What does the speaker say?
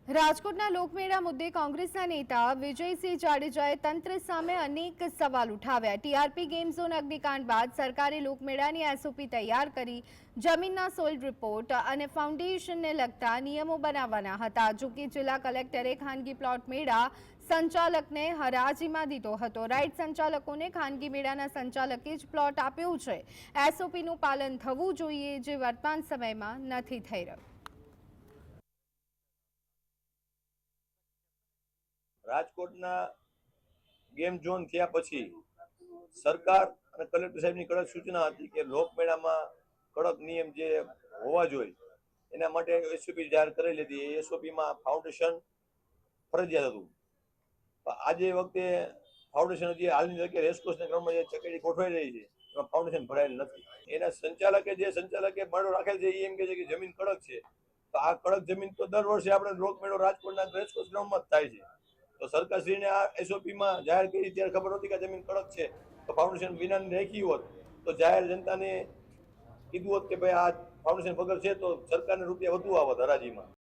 રાજકોટના લોકમેળા મુદ્દે કોંગ્રેસના નેતા વિજયસિંહ જાડેજાએ તંત્ર સામે અનેક સવાલ ઉઠાવ્યા। ટીઆરપી ગેમ ઝોન અગ્નિકાંડ બાદ સરકારે લોકમેળાની એસઓપી તૈયાર કરી જમીનના સોઇલ રિપોર્ટ અને ફાઉન્ડેશનને લગતા નિયમો બનાવવાના હતા। જો કે જિલ્લા કલેક્ટરે ખાનગી પ્લોટ મેળા સંચાલકને હરાજીમાં દીધો હતો। રાઇડ સંચાલકોને ખાનગી મેળાના સંચાલકે જ પ્લોટ આપ્યો છે। એસઓપીનું પાલન થવું જોઈએ, જે વર્તમાન સમયમાં નથી થઈ રહ્યું। રાજકોટના ગેમ ઝોન થયા પછી સરકાર અને કલેક્ટર સાહેબની કડક સૂચના હતી કે લોકમેળામાં કડક નિયમ જે હોવા જોઈએ એના માટે એસઓપી જાહેર કરેલી હતી। એ એસઓપીમાં ફાઉન્ડેશન ફરજિયાત હતું। આજે વખતે ફાઉન્ડેશન હજી હાલની જગ્યાએ રેસકોર્સના ગ્રાઉન્ડમાં જે ચકેડી ગોઠવાઈ રહી છે એમાં ફાઉન્ડેશન ભરાયેલ નથી। એના સંચાલકે મળો રાખેલ છે એ એમ કે છે કે જમીન કડક છે, તો આ કડક જમીન તો દર વર્ષે આપણે લોકમેળો રાજકોટના રેસકોર્સ ગ્રાઉન્ડમાં જ થાય છે। તો સરકારશ્રીને આ એસઓપીમાં જાહેર કરી ત્યારે ખબર હતી કે જમીન કડક છે, તો ફાઉન્ડેશન વિનાની રાખી હોત તો જાહેર જનતાને કીધું હોત કે ભાઈ આ ફાઉન્ડેશન વગર છે તો સરકારને રૂપિયા વધુ આવત હરાજીમાં।